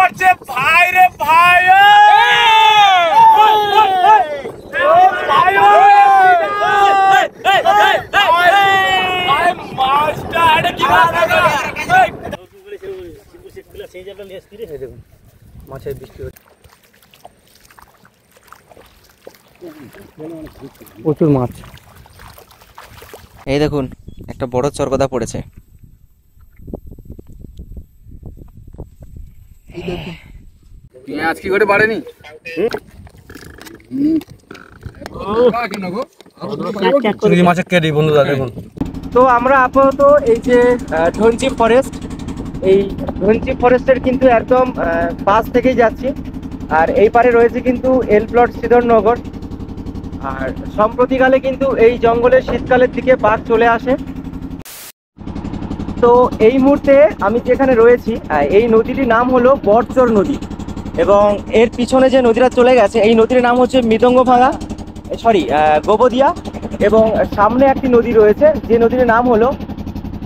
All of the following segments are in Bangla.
করছে ভাই রে ভাই, মাছের বৃষ্টি হচ্ছে, প্রচুর মাছ। এই দেখুন একটা বড় চরগদা পড়েছে। পেঁয়াজ কি করে বাড়েনি? মাছের কেডি বন্ধুরা দেখুন। তো আমরা আপাতত এই যে ধনচি ফরেস্ট, এই ধনচি ফরেস্টের কিন্তু একদম পাশ থেকেই যাচ্ছি। আর এই পারে রয়েছে কিন্তু এল প্লট শ্রীধরনগর। আর সম্প্রতিকালে কিন্তু এই জঙ্গলের শীতকালের দিকে বাঘ চলে আসে। তো এই মুহূর্তে আমি যেখানে রয়েছি, এই নদীটির নাম হলো বটচর নদী, এবং এর পিছনে যে নদীটা চলে গেছে এই নদীর নাম হচ্ছে মৃদঙ্গভাঙা, গোবদিয়া, এবং সামনে একটি নদী রয়েছে যে নদীর নাম হলো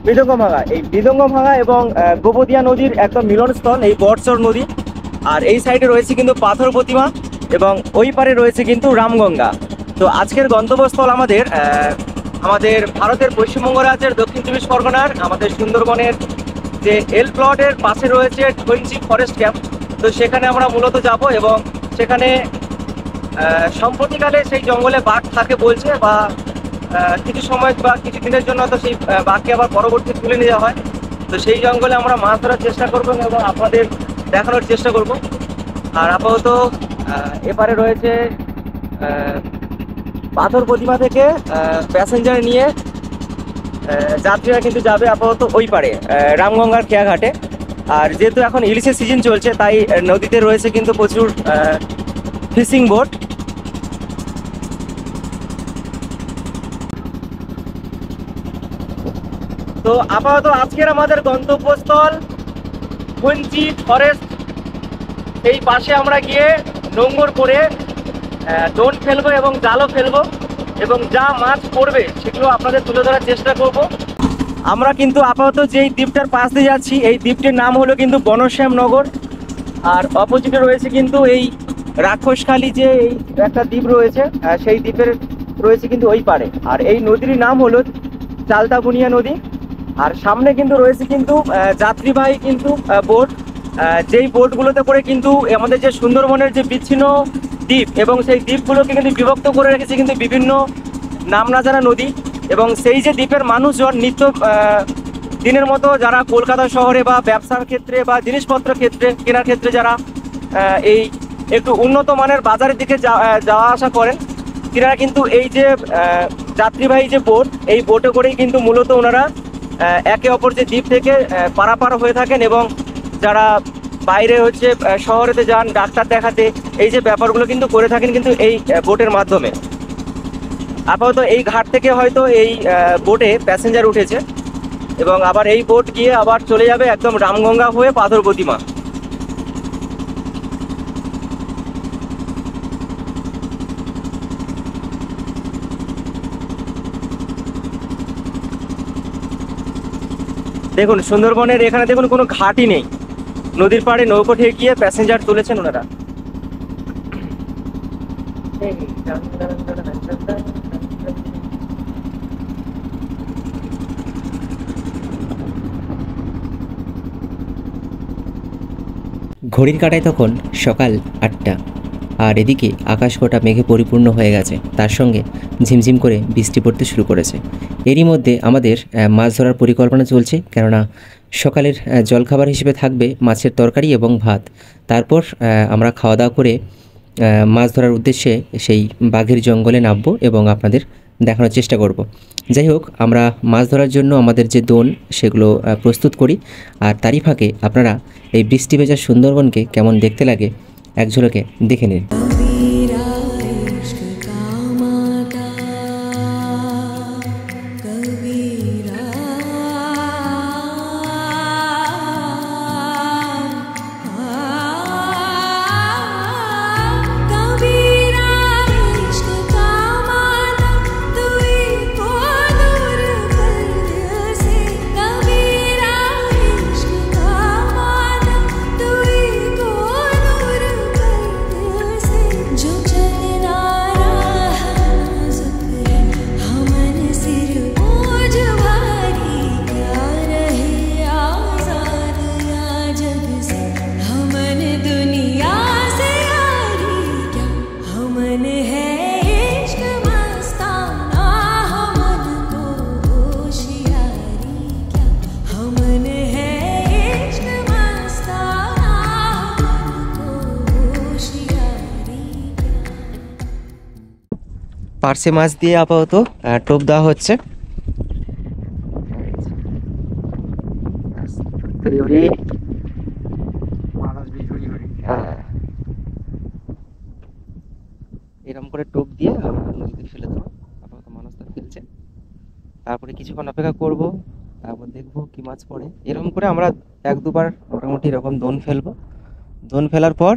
মৃদঙ্গভাঙা। এই মৃদঙ্গভাঙা এবং গোবদিয়া নদীর একদম মিলনস্থল এই বটচর নদী। আর এই সাইডে রয়েছে কিন্তু পাথর প্রতিমা, এবং ওই পারে রয়েছে কিন্তু রামগঙ্গা। তো আজকের গন্তব্যস্থল আমাদের ভারতের পশ্চিমবঙ্গ রাজ্যের দক্ষিণ চব্বিশ পরগনার আমাদের সুন্দরবনের যে এল প্লটের পাশে রয়েছে ধনচি ফরেস্ট ক্যাম্প। তো সেখানে আমরা মূলত যাব, এবং সেখানে সম্প্রতিকালে সেই জঙ্গলে বাঘ থাকে বলছে, বা কিছু সময় বা কিছু দিনের জন্য তো সেই বাঘকে আবার পরবর্তী তুলে নিয়ে যাওয়া হয়। তো সেই জঙ্গলে আমরা মাছ ধরার চেষ্টা করব এবং আপনাদের দেখানোর চেষ্টা করব। আর আপাতত এপারে রয়েছে পাথর প্রতিমা থেকে প্যাসেঞ্জার নিয়ে যাত্রীরা কিন্তু যাবে আপাতত ওই পারে রামগঙ্গার খেয়াঘাটে। আর যেহেতু এখন ইলিশের সিজন চলছে, তাই নদীতে রয়েছে কিন্তু প্রচুর ফিশিং বোট। তো আপাতত আজকের আমাদের গন্তব্যস্থল ধনচি ফরেস্ট। এই পাশে আমরা গিয়ে নোঙর করে দোন ফেলবো এবং জালও ফেলবো, এবং যা মাছ পড়বে সেগুলো আপনাদের তুলে ধরার চেষ্টা করব। আমরা কিন্তু আপাতত যেই দ্বীপটার পাশ দিয়ে যাচ্ছি এই দ্বীপটির নাম হলো কিন্তু বনশ্যামনগর। আর অপোজিটে রয়েছে কিন্তু এই রাক্ষসখালী যে এই একটা দ্বীপ রয়েছে, সেই দ্বীপের রয়েছে কিন্তু ওই পারে। আর এই নদীর নাম হলো চালতাবুনিয়া নদী। আর সামনে কিন্তু রয়েছে কিন্তু যাত্রীবাহী কিন্তু বোট, যেই বোটগুলোতে করে কিন্তু আমাদের যে সুন্দরবনের যে বিচ্ছিন্ন দ্বীপ এবং সেই দ্বীপগুলোকে কিন্তু বিভক্ত করে রেখেছে কিন্তু বিভিন্ন নাম না জানা নদী। এবং সেই যে দ্বীপের মানুষজন নিত্য দিনের মতো যারা কলকাতা শহরে বা ব্যবসার ক্ষেত্রে বা জিনিসপত্র ক্ষেত্রে কেনার ক্ষেত্রে যারা এই একটু উন্নত মানের বাজারের দিকে যাওয়া আসা করেন, তিনারা কিন্তু এই যে যাত্রীবাহী যে বোট, এই বোটে করেই কিন্তু মূলত ওনারা একে অপর যে দ্বীপ থেকে পারাপার হয়ে থাকেন। এবং যারা বাইরে হচ্ছে শহরেতে যান ডাক্তার দেখাতে, এই যে ব্যাপারগুলো কিন্তু করে থাকেন কিন্তু এই বোটের মাধ্যমে। আপাতত এই ঘাট থেকে হয়তো এই বোটে প্যাসেঞ্জার উঠেছে, এবং আবার এই বোট গিয়ে আবার চলে যাবে একদম রামগঙ্গা হয়ে পাথর প্রতিমা। দেখুন সুন্দরবনের এখানে দেখুন কোনো ঘাটই নেই, নদীর পাড়ে নৌকো ঠেকিয়ে প্যাসেঞ্জার তুলেছেন ওনারা। ঘড়ির কাঁটায় তখন সকাল 8টা, আর এদিকে আকাশ গোটা মেঘে পরিপূর্ণ হয়ে গেছে, তার সঙ্গে ঝিমঝিম করে বৃষ্টি পড়তে শুরু করেছে। এরই মধ্যে আমাদের মাছ ধরার পরিকল্পনা চলছে, কেননা সকালের জলখাবার হিসেবে থাকবে মাছের তরকারি এবং ভাত। তারপর আমরা খাওয়া দাওয়া করে মাছ ধরার উদ্দেশ্যে সেই বাঘের জঙ্গলে নামবো এবং আপনাদের দেখানোর চেষ্টা করব। যাই হোক, আমরা মাছ ধরার জন্য আমাদের যে দোন সেগুলো প্রস্তুত করি, আর তারই ফাঁকে আপনারা এই বৃষ্টি ভেজা সুন্দরবনকে কেমন দেখতে লাগে এক ঝলকে দেখে নিন। Go পার্সে মাছ দিয়ে আপাতত টোপ দেওয়া হচ্ছে। এরকম করে টোপ দিয়ে আমরা নদীতে ফেলে দেবো। আপাতত মানুষ তো ফেলছে, তারপরে কিছুক্ষণ অপেক্ষা করব, তারপর দেখবো কি মাছ পড়ে। এরকম করে আমরা 1-2 বার মোটামুটি এরকম দোন ফেলবো। দোন ফেলার পর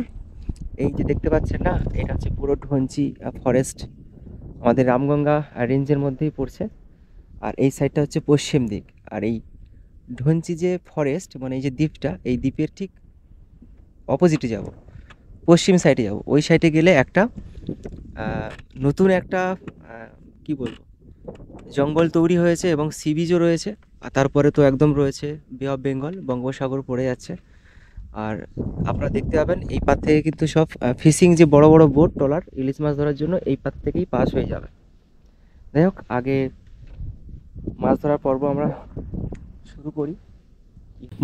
এই যে দেখতে পাচ্ছেন না, এটা হচ্ছে পুরো ঢঞ্চি ফরেস্ট, আমাদের রামগঙ্গা রেঞ্জের মধ্যেই পড়ছে। আর এই সাইডটা হচ্ছে পশ্চিম দিক। আর এই ঢঞ্চি যে ফরেস্ট মানে এই যে দ্বীপটা, এই দ্বীপের ঠিক অপোজিটে যাব, পশ্চিম সাইডে যাব। ওই সাইডে গেলে একটা নতুন একটা কি বলবো জঙ্গল তৈরি হয়েছে এবং সি বিচও রয়েছে। আর তারপরে তো একদম রয়েছে বে অফ বেঙ্গল, বঙ্গোপসাগর পড়ে যাচ্ছে। আর আপনারা দেখতে পাবেন এই পার থেকে কিন্তু সব ফিশিং যে বড় বড় বোট ট্রলার ইলিশ মাছ ধরার জন্য এই পার থেকেই পাস হয়ে যাবে। যাই হোক, আগে মাছ ধরার পর্ব আমরা শুরু করি।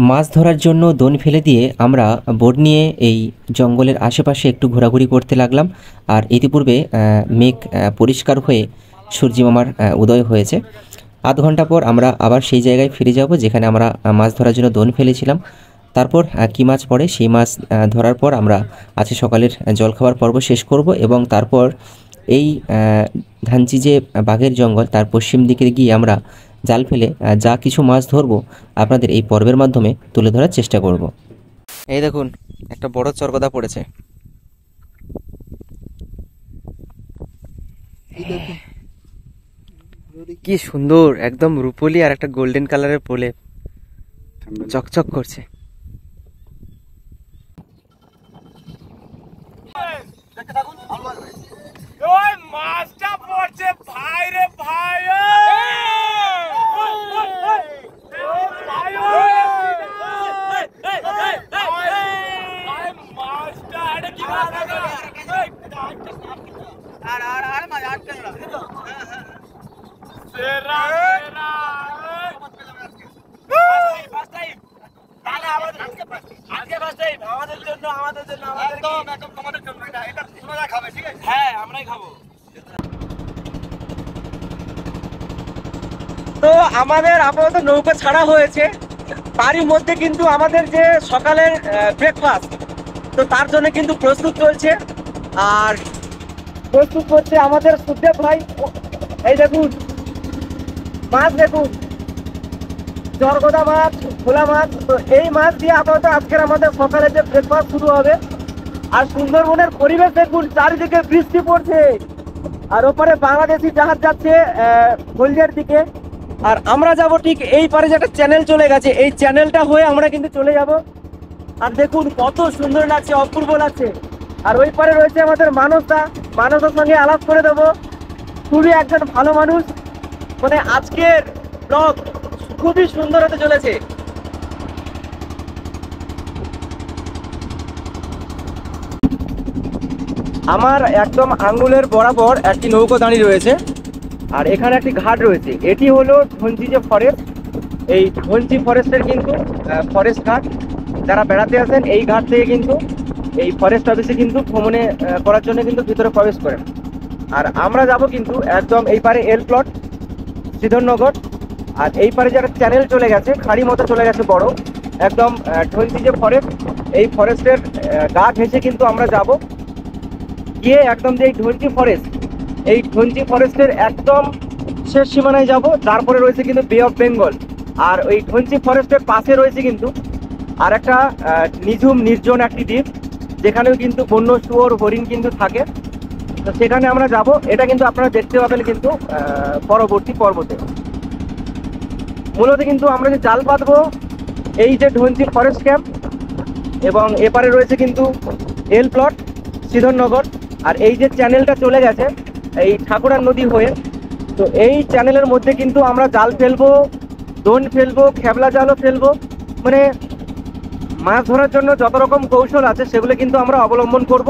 মাছ ধরার জন্য দোন ফেলে দিয়ে আমরা বোট নিয়ে এই জঙ্গলের আশেপাশে একটু ঘোরাঘুরি করতে লাগলাম। আর ইতিপূর্বে মেঘ পরিষ্কার হয়ে সূর্যিমামার উদয় হয়েছে। আধ ঘন্টা পর আমরা আবার সেই জায়গায় ফিরে যাব যেখানে আমরা মাছ ধরার জন্য দোন ফেলেছিলাম। তারপর কী মাছ পড়ে সেই মাছ ধরার পর আমরা আজকে সকালের জলখাবার পর্ব শেষ করব এবং তারপর এই ধানচি যে বাঘের জঙ্গল তার পশ্চিম দিকে গিয়ে আমরা জাল ফেলে যা কিছু মাছ ধরবো আপনাদের এই পর্বের মাধ্যমে তুলে ধরার চেষ্টা করব। এই দেখুন, একটা বড় চরগদা পড়েছে। কি সুন্দর, একদম রুপোলি আর একটা গোল্ডেন কালারের প্রলেপ, চকচক করছে। ওই মাছটা পড়ছে ভাই রে ভাই, মাছটা এটা কি মাছ? সেরা সেরা আমাদের জন্য হ্যাঁ আমরাই খাবো। তো আমাদের আপাতত নৌকা ছাড়া হয়েছে, তারই মধ্যে কিন্তু আমাদের যে সকালের ব্রেকফাস্ট, তো তার জন্য কিন্তু প্রস্তুত চলছে। আর প্রস্তুত করছে আমাদের সুদেব ভাই। এই দেখুন মাছ, দেখুন চরগদা মাছ, ভোলা মাছ। তো এই মাছ দিয়ে আপাতত আজকের আমাদের সকালে যে ব্রেকফাস্ট শুরু হবে। আর সুন্দরবনের পরিবেশ দেখুন, চারিদিকে বৃষ্টি পড়ছে আর ওপারে বাংলাদেশি জাহাজ যাচ্ছে হলদিয়ার দিকে। আর আমরা যাব ঠিক এই পারে যে একটা চ্যানেল চলে গেছে, এই চ্যানেলটা হয়ে আমরা কিন্তু চলে যাব। আর দেখুন কত সুন্দর লাগছে, অপূর্ব লাগছে। আর ওই পারে রয়েছে আমাদের মানসদা, মানসদার সঙ্গে আলাপ করে দেবো। খুবই একজন ভালো মানুষ, মানে আজকের ব্লগ খুবই সুন্দর হতে চলেছে। আমার একদম আঙ্গুলের বরাবর একটি নৌকো দাঁড়িয়ে রয়েছে আর এখানে একটি ঘাট রয়েছে। এটি হলো ঢঞ্চি যে ফরেস্ট, এই ঢঞ্চি ফরেস্টের কিন্তু ফরেস্ট ঘাট। যারা বেড়াতে আসেন এই ঘাট থেকে কিন্তু এই ফরেস্ট অফিসে কিন্তু ভ্রমণে করার জন্য কিন্তু ভিতরে প্রবেশ করেন। আর আমরা যাব কিন্তু একদম এই পারে এল প্লট শ্রীধরনগর। আর এই পারে যে একটা চ্যানেল চলে গেছে, খাড়ি মতো চলে গেছে বড়, একদম ঢঞ্চি যে ফরেস্ট, এই ফরেস্টের গা ঘেঁষে কিন্তু আমরা যাব গিয়ে একদম যে এই ঢঞ্চি ফরেস্ট, এই ঢঞ্চি ফরেস্টের একদম শেষ সীমানায় যাব। তারপরে রয়েছে কিন্তু বে অফ বেঙ্গল। আর ওই ঢঞ্চি ফরেস্টের পাশে রয়েছে কিন্তু আর একটা নিঝুম নির্জন একটি দ্বীপ, যেখানেও কিন্তু বন্য শুয়োর হরিণ কিন্তু থাকে। তো সেখানে আমরা যাব, এটা কিন্তু আপনারা দেখতে পাবেন কিন্তু পরবর্তী পর্বতে। মূলত কিন্তু আমরা যে জাল পাতবো এই যে ঢঞ্চি ফরেস্ট ক্যাম্প, এবং এপারে রয়েছে কিন্তু এল প্লট শ্রীধরনগর। আর এই যে চ্যানেলটা চলে গেছে এই ঠাকুরার নদী হয়ে, তো এই চ্যানেলের মধ্যে কিন্তু আমরা জাল ফেলবো, দোন ফেলবো, খেবলা জালও ফেলবো। মানে মাছ ধরার জন্য যত রকম কৌশল আছে সেগুলো কিন্তু আমরা অবলম্বন করব।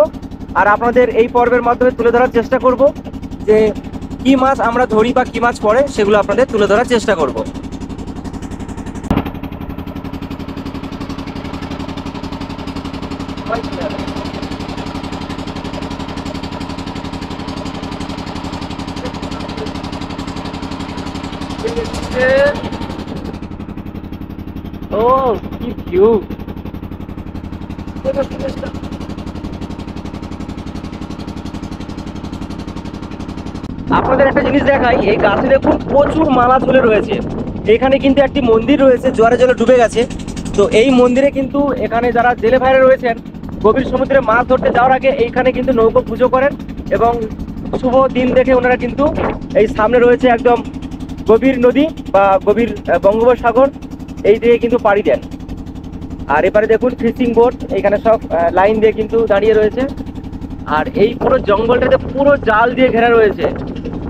আর আপনাদের এই পর্বের মাধ্যমে তুলে ধরার চেষ্টা করব যে কি মাছ আমরা ধরি বা কি মাছ পড়ে, সেগুলো আপনাদের তুলে ধরার চেষ্টা করব। আছে। ও কি ভিউ! আপনাদের একটা জিনিস দেখাই, এই গাছে দেখুন প্রচুর মালা ঝুলে রয়েছে। এখানে কিন্তু একটি মন্দির রয়েছে, জোয়ারে জলে ডুবে গেছে। তো এই মন্দিরে কিন্তু এখানে যারা জেলে ভাইরা রয়েছেন গভীর সমুদ্রে মাছ ধরতে যাওয়ার আগে এইখানে কিন্তু নৌকো পুজো করেন এবং শুভ দিন দেখে ওনারা কিন্তু এই সামনে রয়েছে একদম গভীর নদী বা গভীর বঙ্গোপসাগর, এই দিকে কিন্তু পাড়ি দেন। আর এবারে দেখুন ফিশিং বোট এখানে সব লাইন দিয়ে কিন্তু দাঁড়িয়ে রয়েছে। আর এই পুরো জঙ্গলটাতে পুরো জাল দিয়ে ঘেরা রয়েছে।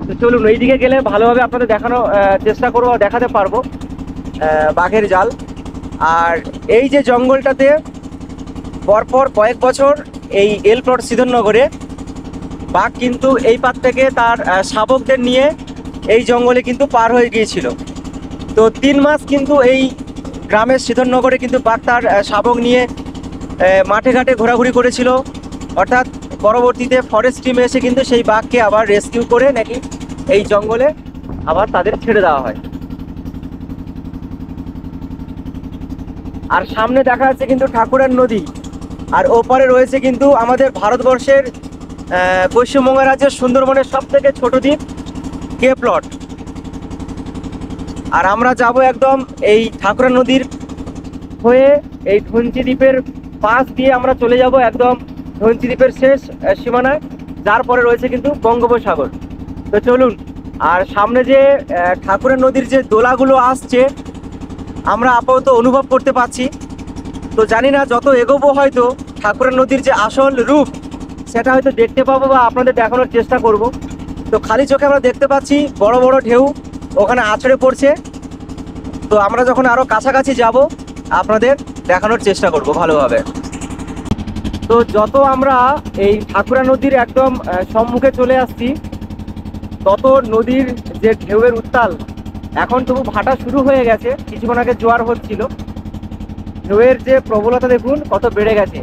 তো চলুন এইদিকে গেলে ভালোভাবে আপনাদের দেখানো চেষ্টা করবো, দেখাতে পারবো বাঘের জাল। আর এই যে জঙ্গলটাতে পরপর কয়েক বছর এই এল প্লট সিদ্ধনগরে বাঘ কিন্তু এই পার থেকে তার শাবকদের নিয়ে এই জঙ্গলে কিন্তু পার হয়ে গিয়েছিল। তো 3 মাস কিন্তু এই গ্রামের সিদ্ধনগরে কিন্তু বাঘ তার শাবক নিয়ে মাঠে ঘাটে ঘোরাঘুরি করেছিল। অর্থাৎ পরবর্তীতে ফরেস্ট টিমে এসে কিন্তু সেই বাঘকে আবার রেস্কিউ করে নাকি এই জঙ্গলে আবার তাদের ছেড়ে দেওয়া হয়। আর সামনে দেখা যাচ্ছে কিন্তু ঠাকুরের নদী, আর ওপারে রয়েছে কিন্তু আমাদের ভারতবর্ষের পশ্চিমবঙ্গ রাজ্যের সুন্দরবনের সব থেকে ছোট দ্বীপ কে প্লট। আর আমরা যাব একদম এই ঠাকুরের নদীর হয়ে এই ধনচি দ্বীপের পাশ দিয়ে আমরা চলে যাব একদম ধনচি দ্বীপের শেষ সীমানায়, যার পরে রয়েছে কিন্তু বঙ্গোপসাগর। তো চলুন। আর সামনে যে ঠাকুরের নদীর যে দোলাগুলো আসছে আমরা আপাতত অনুভব করতে পারছি। তো জানি না যত এগোবো হয়তো ঠাকুরের নদীর যে আসল রূপ সেটা হয়তো দেখতে পাবো বা আপনাদের দেখানোর চেষ্টা করব। তো খালি চোখে আমরা দেখতে পাচ্ছি বড় বড় ঢেউ ওখানে আছড়ে পড়ছে। তো আমরা যখন আরও কাছাকাছি যাব আপনাদের দেখানোর চেষ্টা করব ভালোভাবে। তো যত আমরা এই ঠাকুরা নদীর একদম সম্মুখে চলে আসছি তত নদীর যে ঢেউয়ের উত্তাল এখন তবু ভাটা শুরু হয়ে গেছে। কিছুক্ষণ আগে জোয়ার হচ্ছিল, ঢেউয়ের যে প্রবলতা দেখুন কত বেড়ে গেছে।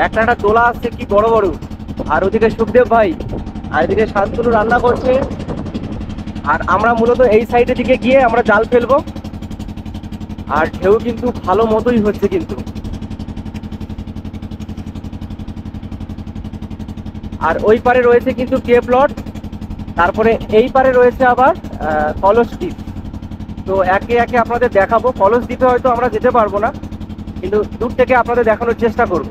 একটা দোলা আসছে কি বড় বড়। আর ওদিকে সুখদেব ভাই আর এদিকে শান্তনু রান্না করছে। আর আমরা মূলত এই সাইডের দিকে গিয়ে আমরা জাল ফেলবো। আর ঢেউ কিন্তু ভালো মতোই হচ্ছে কিন্তু। আর ওই পারে রয়েছে কিন্তু কে প্লট, তারপরে এই পারে রয়েছে আবার কলস দ্বীপ। তো একে একে আপনাদের দেখাবো। কলস দ্বীপে হয়তো আমরা যেতে পারবো না, কিন্তু দূর থেকে আপনাদের দেখানোর চেষ্টা করব।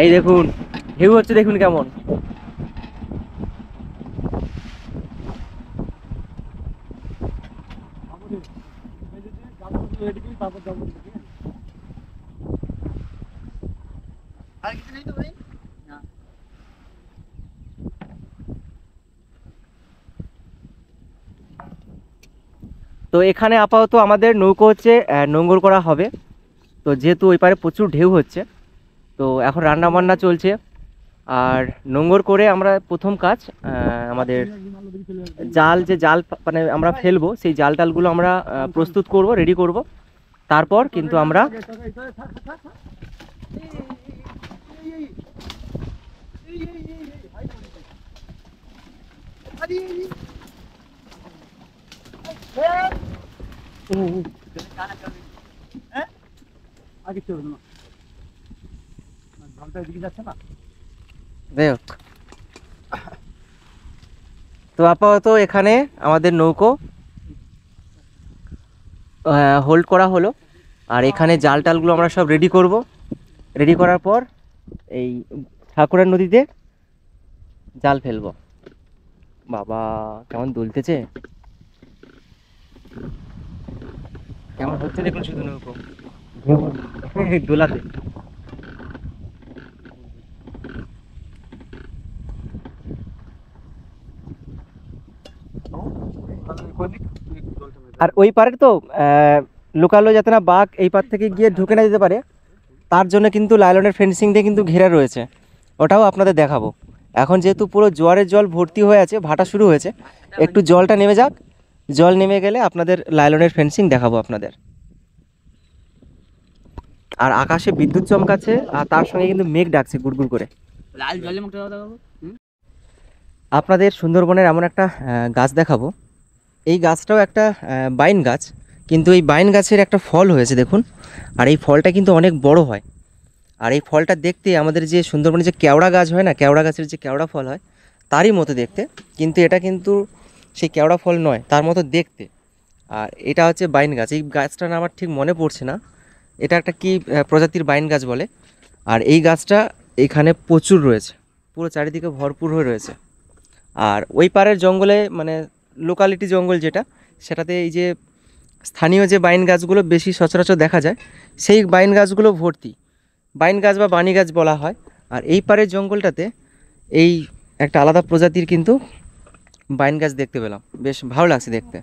এই দেখুন ঢেউ হচ্ছে, দেখুন কেমন। তো এখানে আপাতত আমাদের নৌকো হচ্ছে নোঙর করা হবে। তো যেহেতু ওই পারে প্রচুর ঢেউ হচ্ছে তো এখন রান্না বান্না চলছে। আর নোঙর করে আমরা প্রথম কাজ আমাদের জাল মানে আমরা ফেলবো সেই জাল টালগুলো আমরা প্রস্তুত করব, রেডি করব। তারপর কিন্তু আমরা তো আপাতত এখানে আমাদের নৌকো হোল্ড করা হলো। আর এখানে জাল টালগুলো আমরা সব রেডি করব। রেডি করার পর এই ঠাকুরের নদীতে জাল ফেলবো। বাবা কেমন দুলতেছে, কেমন হচ্ছে দেখুন শুধু নৌকো দোলাতে। আর ওই পারে তো লোকালো যাতে না বাঘ এই পার থেকে গিয়ে ঢুকে না যেতে পারে তার জন্য কিন্তু লাইলনের ফেন্সিং দিয়ে কিন্তু ঘেরা রয়েছে, ওটাও আপনাদের দেখাবো। এখন যেহেতু পুরো জোয়ারের জল ভর্তি হয়ে আছে, ভাটা শুরু হয়েছে, একটু জলটা নেমে যাক। জল নেমে গেলে আপনাদের লাইলনের ফেন্সিং দেখাবো আপনাদের। আর আকাশে বিদ্যুৎ চমকাচ্ছে আর তার সঙ্গে কিন্তু মেঘ ডাকছে গুড়গুড় করে। আপনাদের সুন্দরবনের এমন একটা গাছ দেখাবো। এই গাছটাও একটা বাইন গাছ, কিন্তু এই বাইন গাছের একটা ফল হয়েছে দেখুন। আর এই ফলটা কিন্তু অনেক বড় হয়। আর এই ফলটা দেখতে আমাদের যে সুন্দরবনে যে কেওড়া গাছ হয় না, কেওড়া গাছের যে কেওড়া ফল হয় তারই মতো দেখতে, কিন্তু এটা কিন্তু সেই কেওড়া ফল নয়, তার মতো দেখতে। আর এটা হচ্ছে বাইন গাছ। এই গাছটার নাম আমার ঠিক মনে পড়ছে না, এটা একটা কি প্রজাতির বাইন গাছ বলে। আর এই গাছটা এখানে প্রচুর রয়েছে, পুরো চারিদিকে ভরপুর হয়ে রয়েছে। আর ওই পারের জঙ্গলে মানে লোকালিটি জঙ্গল যেটা, সেটাতে এই যে স্থানীয় যে বাইন গাছগুলো বেশি সচরাচর দেখা যায়, সেই বাইন গাছগুলো ভর্তি। বাইন গাছ বা বানি গাছ বলা হয়। আর এই পারের জঙ্গলটাতে এই একটা আলাদা প্রজাতির কিন্তু বাইন গাছ দেখতে পেলাম, বেশ ভালো লাগছে দেখতে।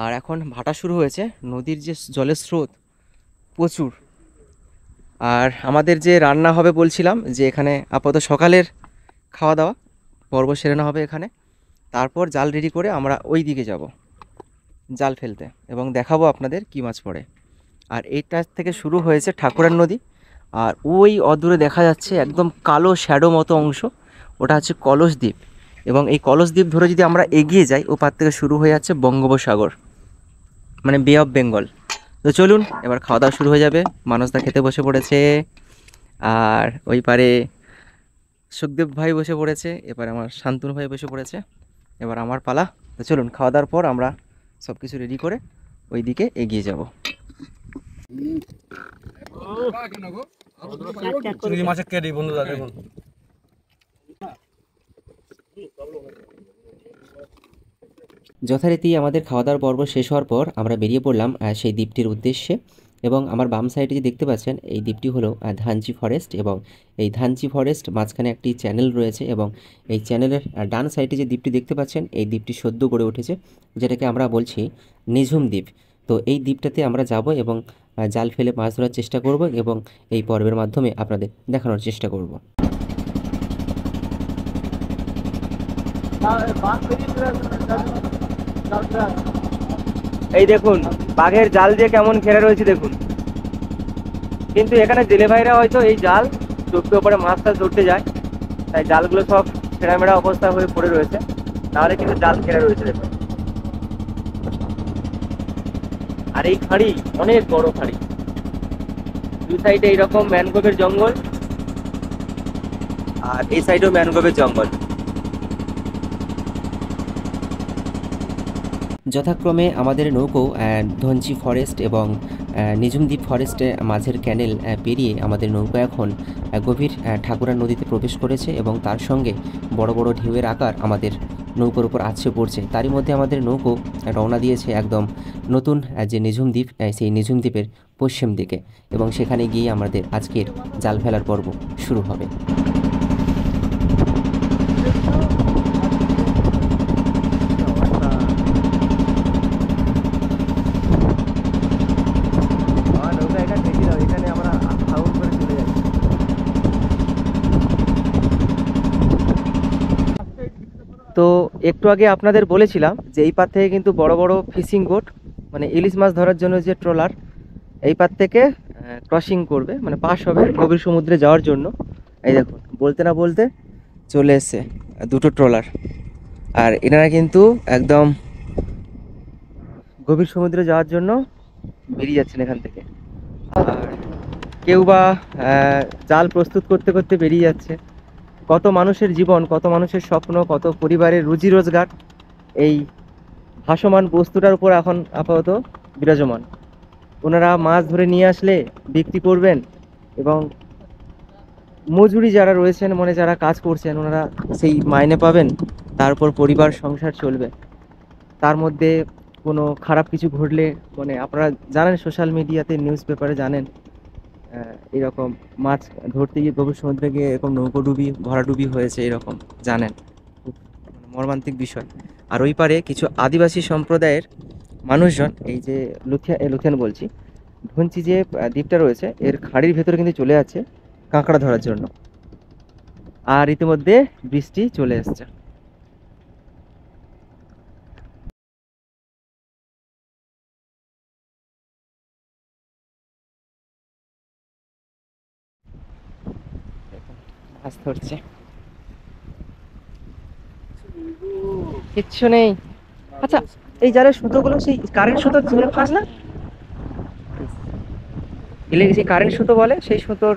আর এখন ভাটা শুরু হয়েছে, নদীর যে জলের স্রোত প্রচুর। আর আমাদের যে রান্না হবে বলছিলাম, যে এখানে আপাতত সকালের খাওয়া দাওয়া পর্ব সেরে নেওয়া হবে এখানে, তারপর জাল রেডি করে আমরা ওই দিকে যাব জাল ফেলতে, এবং দেখাবো আপনাদের কী মাছ পড়ে। আর এইটা থেকে শুরু হয়েছে ঠাকুরার নদী। আর ওই অদূরে দেখা যাচ্ছে একদম কালো শ্যাডো মতো অংশ, ওটা হচ্ছে কলস দ্বীপ। এবং এই কলস দ্বীপ ধরে যদি আমরা এগিয়ে যাই, ও পার থেকে শুরু হয়ে যাচ্ছে বঙ্গোপসাগর, মানে বে অফ বেঙ্গল। তো চলুন এবার খাওয়া দাওয়া শুরু হয়ে যাবে। মানসদা খেতে বসে পড়েছে, আর ওই পারে সুখদেব ভাই বসে পড়েছে, এবার আমার শান্তনু ভাই বসে পড়েছে, এবার আমার পালা। তো চলুন খাওয়া দাওয়ার পর আমরা সব কিছু রেডি করে ওই দিকে এগিয়ে যাব। চিংড়ি মাছের কেডি বন্ধুরা দেখুন। যথারীতি আমাদের খাওয়া দাওয়ার পর্ব শেষ হওয়ার পর আমরা বেরিয়ে পড়লাম সেই দ্বীপটির উদ্দেশ্যে। এবং আমার বাম সাইডে যে দেখতে পাচ্ছেন, এই দ্বীপটি হলো ধানচি ফরেস্ট। এবং এই ধানচি ফরেস্ট মাঝখানে একটি চ্যানেল রয়েছে, এবং এই চ্যানেলের ডান সাইডে যে দ্বীপটি দেখতে পাচ্ছেন, এই দ্বীপটি সদ্য গড়ে উঠেছে, যেটাকে আমরা বলছি নিঝুম দ্বীপ। তো এই দ্বীপটাতে আমরা যাব এবং জাল ফেলে মাছ ধরার চেষ্টা করব, এবং এই পর্বের মাধ্যমে আপনাদের দেখানোর চেষ্টা করব। এই দেখুন বাঘের জাল দিয়ে কেমন ঘেরা রয়েছে দেখুন। কিন্তু এখানে জেলে ভাইরা হয়তো এই জাল চোখের উপরে মাছ টাছ ধরতে যায়, তাই জালগুলো সব ছেঁড়ামেড়া অবস্থা হয়ে পড়ে রয়েছে, নাহলে কিন্তু জাল ঘেরা রয়েছে দেখুন। আর এই খাঁড়ি অনেক বড় খাঁড়ি, দুই সাইডে এইরকম ম্যানগ্রোভের জঙ্গল, আর এই সাইডেও ম্যানগ্রোভের জঙ্গল। যথাক্রমে আমাদের নৌকো ধনচি ফরেস্ট এবং নিঝুম দ্বীপ ফরেস্টের মাঝের ক্যানেল পেরিয়ে আমাদের নৌকো এখন গভীর ঠাকুরা নদীতে প্রবেশ করেছে, এবং তার সঙ্গে বড় বড় ঢেউয়ের আকার আমাদের নৌকোর উপর আছড়ে পড়ছে। তারই মধ্যে আমাদের নৌকো রওনা দিয়েছে একদম নতুন যে নিঝুম দ্বীপ, সেই নিঝুম দ্বীপের পশ্চিম দিকে, এবং সেখানে গিয়ে আমাদের আজকের জাল ফেলার পর্ব শুরু হবে। তো একটু আগে আপনাদের বলেছিলাম যে এই পার থেকে কিন্তু বড় বড় ফিশিং বোট, মানে ইলিশ মাছ ধরার জন্য যে ট্রলার, এই পার থেকে ক্রসিং করবে, মানে পাস হবে গভীর সমুদ্রে যাওয়ার জন্য। এই দেখুন বলতে না বলতে চলে এসছে দুটো ট্রলার, আর এনারা কিন্তু একদম গভীর সমুদ্রে যাওয়ার জন্য বেরিয়ে যাচ্ছেন এখান থেকে। আর কেউ বা জাল প্রস্তুত করতে করতে বেরিয়ে যাচ্ছে। কত মানুষের জীবন, কত মানুষের স্বপ্ন, কত পরিবারের রুজি রোজগার এই ভাসমান বস্তুটার উপর এখন আপাতত বিরাজমান। ওনারা মাছ ধরে নিয়ে আসলে বিক্রি করবেন, এবং মজুরি যারা রয়েছেন, মানে যারা কাজ করছেন, ওনারা সেই মাইনে পাবেন, তার উপর পরিবার সংসার চলবে। তার মধ্যে কোনো খারাপ কিছু ঘটলে, মানে আপনারা জানেন সোশ্যাল মিডিয়াতে নিউজ পেপারে জানেন এরকম মাছ ধরতে গিয়ে গভীর সমুদ্রে গিয়ে এরকম নৌকোডুবি ভরাডুবি হয়েছে, এরকম জানেন, খুব মর্মান্তিক বিষয়। আর ওই পারে কিছু আদিবাসী সম্প্রদায়ের মানুষজন, এই যে লুথিয়ান বলছি, ধনচি যে দ্বীপটা রয়েছে এর খাড়ির ভেতরে কিন্তু চলে যাচ্ছে কাঁকড়া ধরার জন্য। আর ইতিমধ্যে বৃষ্টি চলে এসছে। মাছ ধরছে। কিচ্ছু নেই। আচ্ছা, এই জালের সুতোগুলো সেই কারেন্ট সুতো ছিল ফাঁস না? সেই কারেন্ট সুতো বলে সেই সুতোর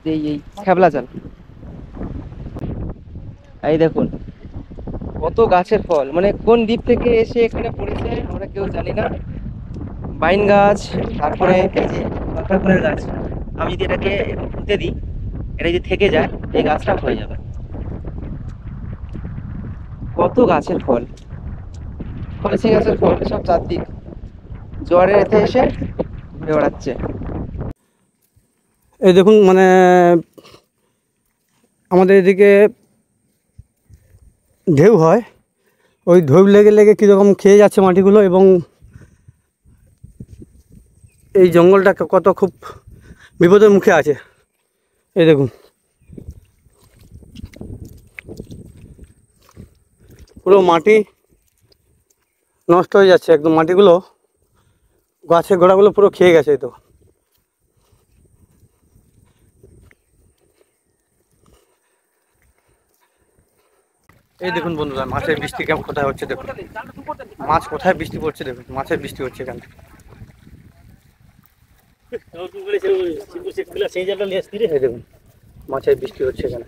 যে এই খেবলা জাল। এই দেখুন কত গাছের ফল, মানে কোন দ্বীপ থেকে এসে এখানে পড়েছে আমরা কেউ জানি না। বাইন গাছ, তারপরে এই যে লঙ্কা ফুলের গাছ। আমি যদি এটাকে পুঁতে দিই, এটা যদি থেকে যায় এই গাছটা হয়ে যাবে। কত গাছের ফল, ফলসি গাছের ফল সব চারদিক জোয়ারের এতে এসে ঘুরে বেড়াচ্ছে। এই দেখুন মানে আমাদের এদিকে ঢেউ হয়, ওই ঢেউ লেগে লেগে কীরকম খেয়ে যাচ্ছে মাটিগুলো, এবং এই জঙ্গলটা কত খুব বিপদের মুখে আছে। এই দেখুন পুরো মাটি নষ্ট হয়ে যাচ্ছে একদম, মাটিগুলো গাছের গোড়াগুলো পুরো খেয়ে গেছে। এই তো এই দেখুন বন্ধুরা, মাছের বৃষ্টি কেমন কোথায় হচ্ছে দেখুন, মাছ কোথায় বৃষ্টি পড়ছে দেখুন, মাছের বৃষ্টি হচ্ছে এখানে। এই দেখুন মাছের বৃষ্টি হচ্ছে এখানে,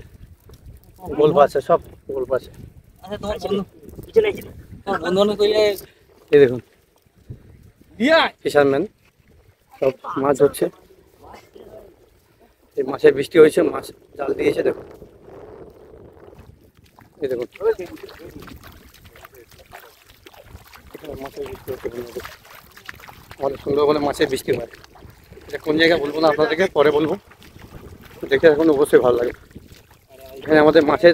গোল পাশে সব গোল পাশে। এই দেখুন ফিশারম্যান সব মাছ ধরছে, এই মাছের বৃষ্টি হয়েছে, মাছ জাল দিয়েছে দেখুন। এই দেখুন মাছের বৃষ্টি হচ্ছে বন্ধুদের। আমাদের সুন্দরবনে মাছের বৃষ্টি হয়, এটা কোন জায়গায় বলবো না আপনাদেরকে, পরে বলবো, দেখে এখন অবশ্যই ভালো লাগে। এখানে আমাদের মাছের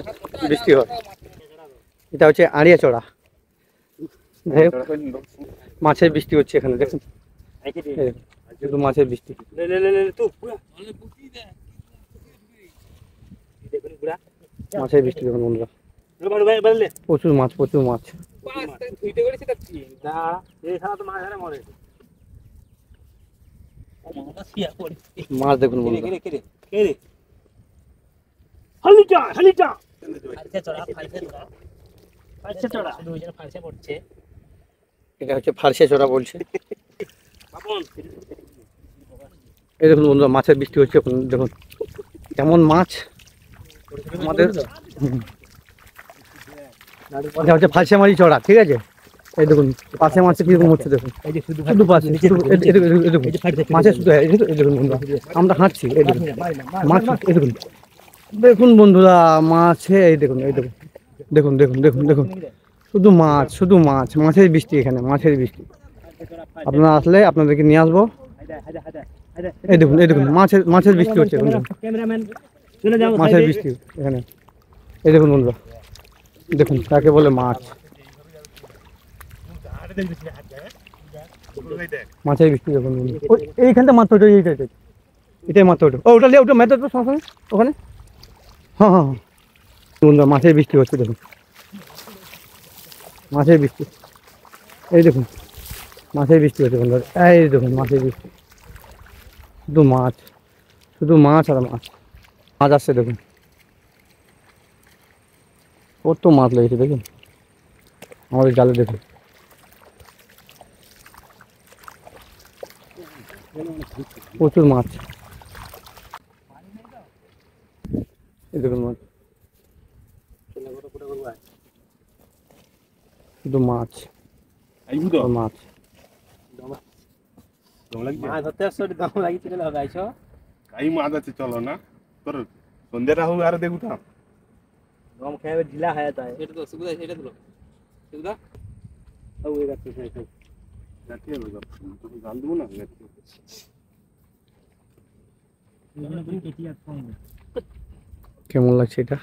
বৃষ্টি হয়, এটা হচ্ছে আড়িয়াচড়া, মাছের বৃষ্টি হচ্ছে এখানে দেখুন। শুধু মাছের বৃষ্টি, মাছের বৃষ্টি দেখুন বন্ধুরা, প্রচুর মাছ, প্রচুর মাছ। মাছ দেখুন বন্ধুরা, এটা হচ্ছে ফারসে চড়া বলছে। এই দেখুন বন্ধুরা মাছের বৃষ্টি হচ্ছে এখন দেখুন, কেমন মাছ আমাদের। এটা হচ্ছে ফালসে মারি চড়া, ঠিক আছে। এই দেখুন পাশে মাছে কিরকম হচ্ছে দেখুন, শুধু পাশে মাছের শুধু। এই দেখুন বন্ধুরা আমরা হাঁটছি, এই দেখুন মাছ, এই দেখুন দেখুন বন্ধুরা মাছে, এই দেখুন, এই দেখুন দেখুন দেখুন দেখুন দেখুন শুধু মাছ, শুধু মাছ, মাছের বৃষ্টি এখানে, মাছের বৃষ্টি। আপনারা আসলে আপনাদেরকে নিয়ে আসবো। এই দেখুন, এই দেখুন মাছের মাছের বৃষ্টি হচ্ছে, মাছের বৃষ্টি এখানে। এই দেখুন বন্ধুরা, দেখুন তাকে বলে মাছ, মাছের বৃষ্টি দেখুন। এইখানটা মাত্র ওটা, এটাই মাত্র ওটা, ওটা ওটা মেথ সঙ্গে ওখানে। হ্যাঁ হ্যাঁ বন্ধুরা মাছের বৃষ্টি হচ্ছে দেখুন, মাছের বৃষ্টি। এই দেখুন মাছের বৃষ্টি হচ্ছে বন্ধুরা, এই দেখুন মাছের বৃষ্টি, শুধু মাছ, শুধু মাছ আর মাছ। মাছ আসছে দেখুন, কত মাছ লেগেছে দেখুন আমাদের জালে দেখুন। প্রচুর মাছ, এই দেখুন মাছ, শুধু মাছ মাছ। काही माझाचे चलो ना तर संध्या राहू यार देखू था দম খেয়ে ঢিলা হয়ে যায়। जाती है लोग तो जान दो ना কেমন লাগছে এটা?